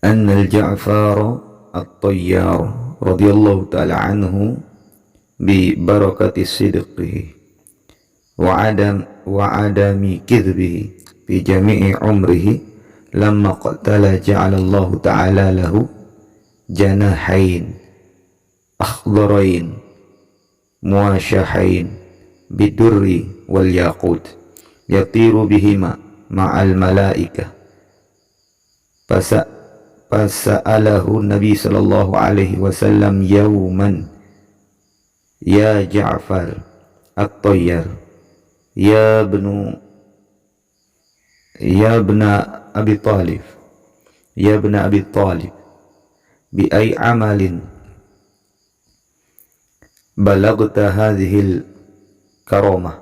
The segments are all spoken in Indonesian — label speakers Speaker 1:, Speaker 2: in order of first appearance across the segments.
Speaker 1: أن الجعفر الطيار رضي الله تعالى عنه ببركة صدقه وعدم كذبه في جميع عمره لما قتل جعل الله تعالى له جناحين أخضرين مواشحين بالدر والياقوت يطير بهما مع الملائكة فسأله النبي صلى الله عليه وسلم يوما يا جعفر الطيار يا ابن أبي طالب بأي عمل بلغت هذه الكرامة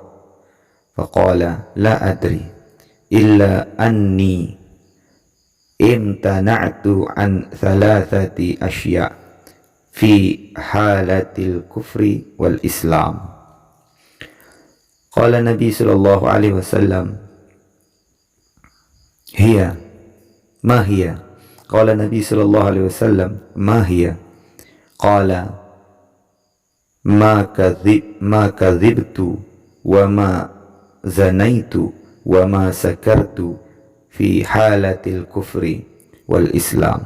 Speaker 1: فقال لا أدري إلا أني امتنعت عن ثلاثة أشياء في حالة الكفر والإسلام. قال النبي صلى الله عليه وسلم ما هي؟ قال النبي صلى الله عليه وسلم ما هي؟ قال ما كذبت وما زنيت وما سكرت في حالة الكفر والإسلام.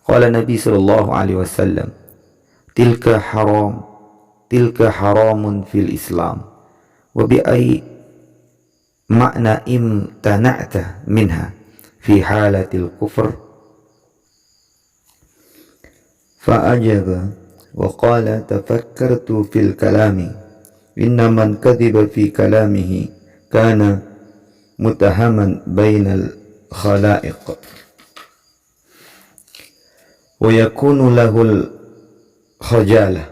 Speaker 1: قال النبي صلى الله عليه وسلم تلك حرام في الإسلام وبأي معنى امتنعت منها في حالة الكفر؟ فأجاب وقال تفكرت في الكلام إن من كذب في كلامه كان متهما بين الخلائق ويكون له الخجالة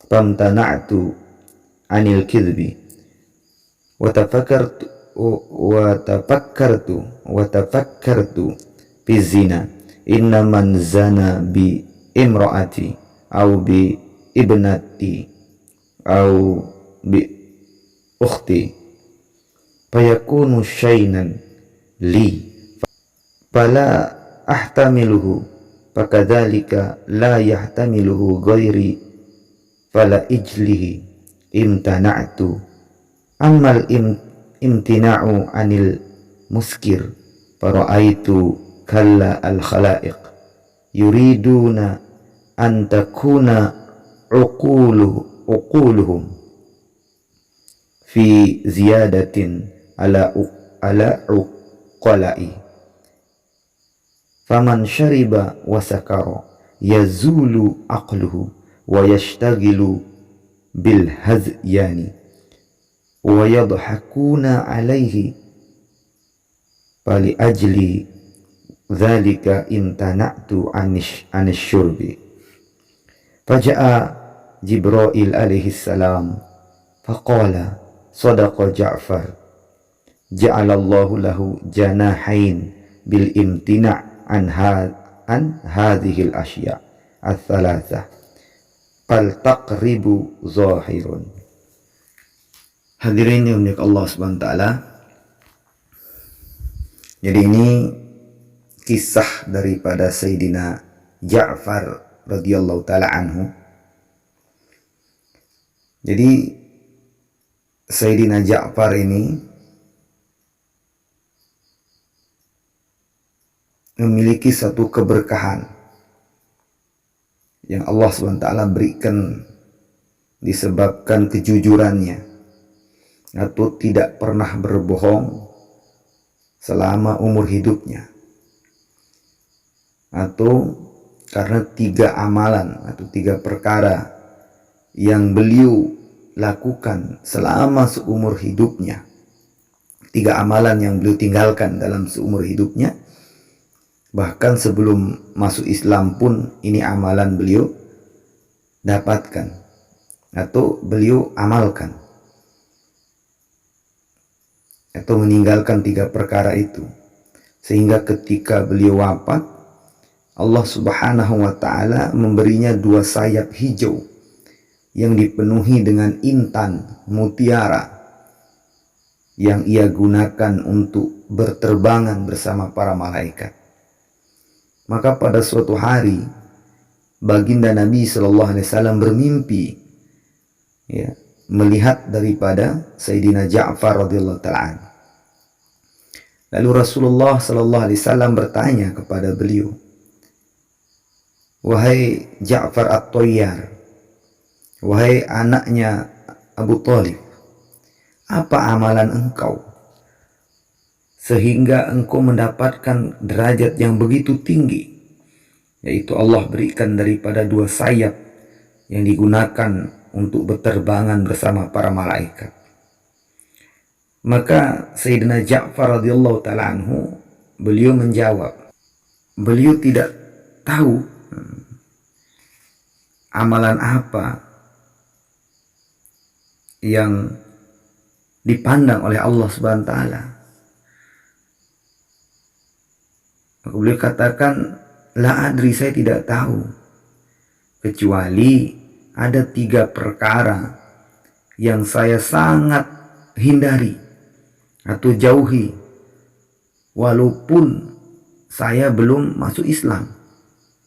Speaker 1: فامتنعت عن الكذب وتفكرت في الزنا إن من زنى بامرأتي أو بابنتي أو بأختي فيكون شينا لي فلا أحتمله فكذلك لا يحتمله غيري فلا إجله امتنعت. أما الامتناع عن المسكر فرأيت كلا الخلائق يريدون أن تكون عقولهم في زيادة على عقلائي فمن شرب وسكر يزول عقله ويشتغل بالهذيان ويضحكون عليه فلأجل ذلك امتنعت عن الشرب. فجاء جبرائيل عليه السلام فقال صدق جعفر جعل الله له جناحين بالامتناع عن هذه الأشياء الثلاثة فالتقرب ظاهر. Hadirin yang dimuliakan Allah Subhanahu wa taala. Jadi ini kisah daripada Sayyidina Ja'far radhiyallahu taala anhu. Jadi Sayyidina Ja'far ini memiliki satu keberkahan yang Allah SWT berikan disebabkan kejujurannya atau tidak pernah berbohong selama umur hidupnya, atau karena 3 amalan atau 3 perkara yang beliau lakukan selama seumur hidupnya. 3 amalan yang beliau tinggalkan dalam seumur hidupnya, bahkan sebelum masuk Islam pun ini amalan beliau dapatkan atau beliau amalkan atau meninggalkan 3 perkara itu, sehingga ketika beliau wafat Allah Subhanahu wa taala memberinya 2 sayap hijau yang dipenuhi dengan intan mutiara yang ia gunakan untuk berterbangan bersama para malaikat. Maka pada suatu hari baginda Nabi SAW bermimpi, ya, melihat daripada Sayyidina Ja'far radhiyallahu ta'ala. Lalu Rasulullah SAW bertanya kepada beliau, "Wahai Ja'far At-Tayyar, wahai anaknya Abu Talib, apa amalan engkau sehingga engkau mendapatkan derajat yang begitu tinggi, yaitu Allah berikan daripada 2 sayap yang digunakan untuk berterbangan bersama para malaikat?" Maka Sayyidina Ja'far radhiyallahu ta'ala anhu, beliau menjawab, beliau tidak tahu amalan apa yang dipandang oleh Allah Subhanahu wa ta'ala. Maka beliau katakan, la adri, saya tidak tahu, kecuali ada 3 perkara yang saya sangat hindari atau jauhi walaupun saya belum masuk Islam.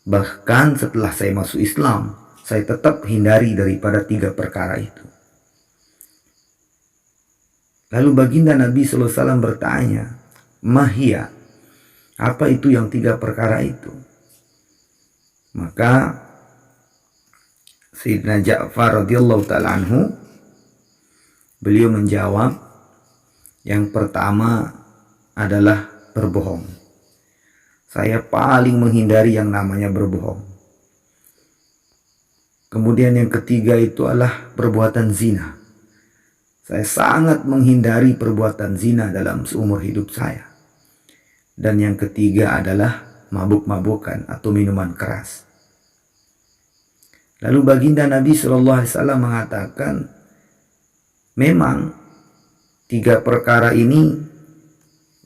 Speaker 1: Bahkan setelah saya masuk Islam, saya tetap hindari daripada 3 perkara itu. Lalu baginda Nabi SAW bertanya, mahia, apa itu yang 3 perkara itu? Maka Sayyidina Ja'far radhiyallahu ta'ala anhu, beliau menjawab, yang pertama adalah berbohong. Saya paling menghindari yang namanya berbohong. Kemudian yang ketiga itu adalah perbuatan zina. Saya sangat menghindari perbuatan zina dalam seumur hidup saya. Dan yang ketiga adalah mabuk-mabukan atau minuman keras. Lalu baginda Nabi SAW mengatakan, memang 3 perkara ini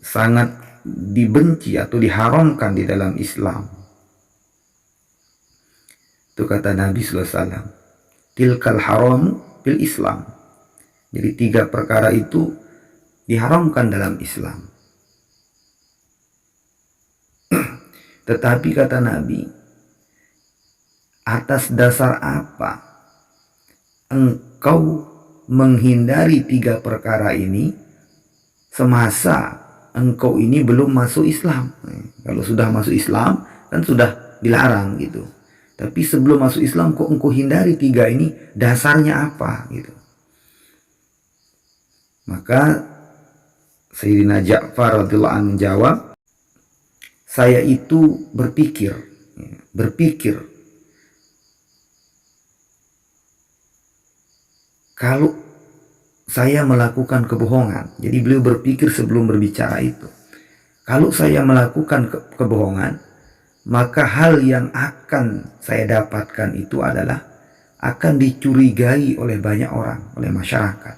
Speaker 1: sangat dibenci atau diharamkan di dalam Islam. Itu kata Nabi SAW, tilkal haram fil Islam. Jadi 3 perkara itu diharamkan dalam Islam. Tetapi kata Nabi, atas dasar apa engkau menghindari 3 perkara ini semasa engkau ini belum masuk Islam? Kalau sudah masuk Islam kan sudah dilarang gitu. Tapi sebelum masuk Islam kok engkau hindari 3 ini, dasarnya apa gitu? Maka Sayyidina Ja'far radhiyallahu anhu menjawab, saya itu berpikir kalau saya melakukan kebohongan. Jadi beliau berpikir sebelum berbicara itu, kalau saya melakukan kebohongan, maka hal yang akan saya dapatkan itu adalah akan dicurigai oleh banyak orang, oleh masyarakat.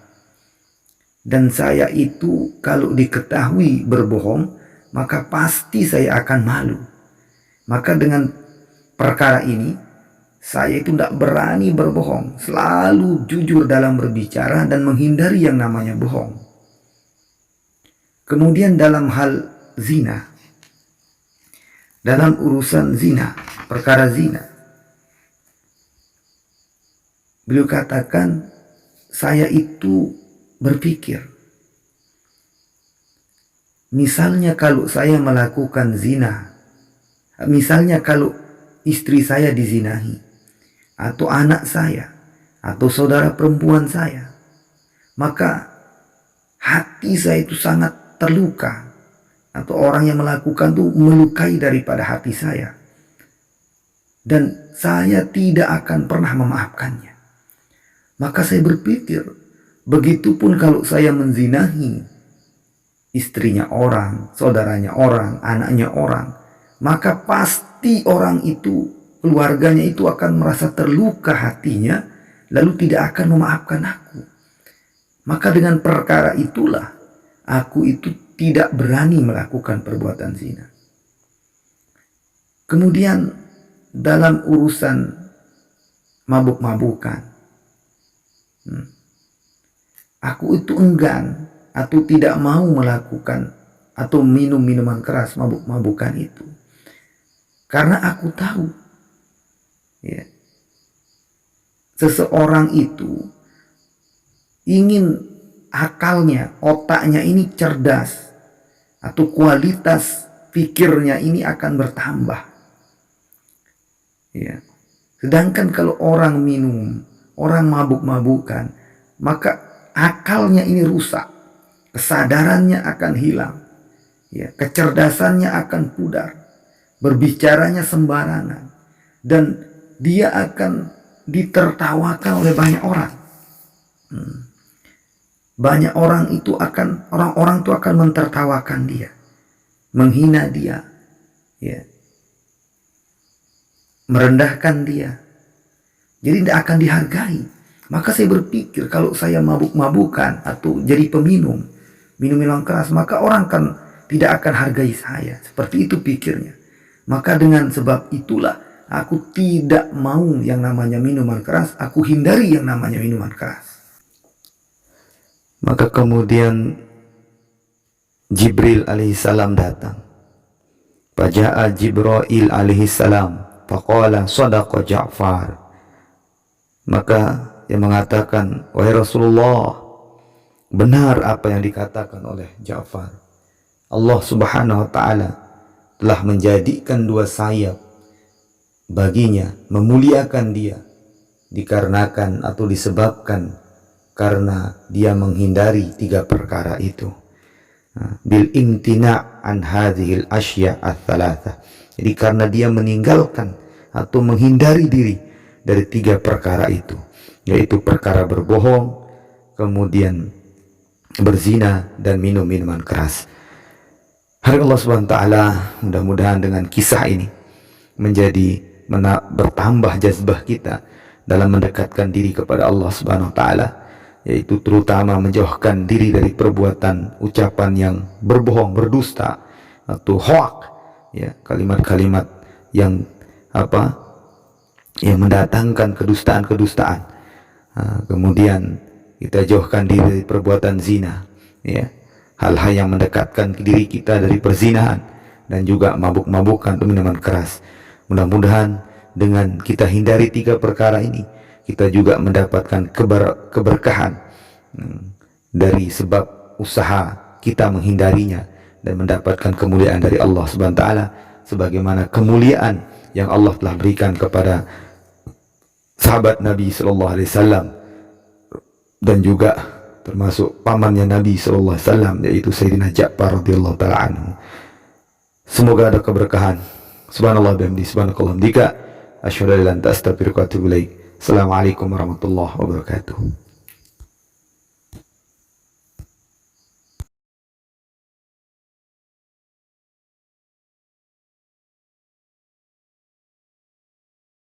Speaker 1: Dan saya itu kalau diketahui berbohong, maka pasti saya akan malu. Maka dengan perkara ini, saya itu tidak berani berbohong. Selalu jujur dalam berbicara dan menghindari yang namanya bohong. Kemudian dalam hal zina, dalam urusan zina, perkara zina, beliau katakan, saya itu berpikir, misalnya kalau saya melakukan zina, misalnya kalau istri saya dizinahi, atau anak saya, atau saudara perempuan saya, maka hati saya itu sangat terluka. Atau orang yang melakukan itu melukai daripada hati saya. Dan saya tidak akan pernah memaafkannya. Maka saya berpikir, begitupun kalau saya menzinahi istrinya orang, saudaranya orang, anaknya orang, maka pasti orang itu, keluarganya itu akan merasa terluka hatinya, lalu tidak akan memaafkan aku. Maka dengan perkara itulah aku itu tidak berani melakukan perbuatan zina. Kemudian dalam urusan mabuk-mabukan, aku itu enggan atau tidak mau melakukan atau minum minuman keras, mabuk-mabukan itu. Karena aku tahu, ya, seseorang itu ingin akalnya, otaknya ini cerdas, atau kualitas pikirnya ini akan bertambah. Ya. Sedangkan kalau orang minum, orang mabuk-mabukan, maka akalnya ini rusak, kesadarannya akan hilang, ya, kecerdasannya akan pudar, berbicaranya sembarangan, dan dia akan ditertawakan oleh banyak orang. Banyak orang itu orang-orang itu akan mentertawakan dia, menghina dia, ya, merendahkan dia. Jadi tidak akan dihargai. Maka saya berpikir kalau saya mabuk-mabukan atau jadi minum minuman keras, maka orang kan tidak akan hargai saya. Seperti itu pikirnya. Maka dengan sebab itulah aku tidak mau yang namanya minuman keras. Aku hindari yang namanya minuman keras. Maka kemudian Jibril alaihissalam datang. Faja'a Jibril alaihissalam faqala sadaqa Ja'far. Maka dia mengatakan, wahai Rasulullah, benar apa yang dikatakan oleh Ja'far. Allah subhanahu wa ta'ala telah menjadikan dua sayap baginya, memuliakan dia, dikarenakan atau disebabkan karena dia menghindari tiga perkara itu. Bil imtina' an hadhil asya' ats-tsalatsa. Jadi karena dia meninggalkan atau menghindari diri dari tiga perkara itu, yaitu perkara berbohong, kemudian berzina, dan minum minuman keras. Hari Allah Subhanahu wa ta'ala, mudah-mudahan dengan kisah ini menjadi bertambah jazbah kita dalam mendekatkan diri kepada Allah Subhanahu wa ta'ala, yaitu terutama menjauhkan diri dari perbuatan ucapan yang berbohong, berdusta, atau hoak, ya, kalimat-kalimat yang yang mendatangkan kedustaan-kedustaan. Kemudian kita jauhkan diri dari perbuatan zina, ya, hal-hal yang mendekatkan diri kita dari perzinahan, dan juga mabuk-mabukan atau minuman keras. Mudah-mudahan dengan kita hindari tiga perkara ini, kita juga mendapatkan keberkahan dari sebab usaha kita menghindarinya, dan mendapatkan kemuliaan dari Allah Subhanahu wa ta'ala, sebagaimana kemuliaan yang Allah telah berikan kepada sahabat Nabi sallallahu alaihi wasallam, dan juga termasuk pamannya Nabi sallallahu alaihi wasallam, yaitu Sayyidina Ja'far radhiyallahu taala anhu. Semoga ada keberkahan. Subhanallah bihamdi, subhanakallah hamdika, asyhadu an la ilaha illa anta astaghfiruka wa atubu ilaik. Assalamualaikum warahmatullahi wabarakatuh.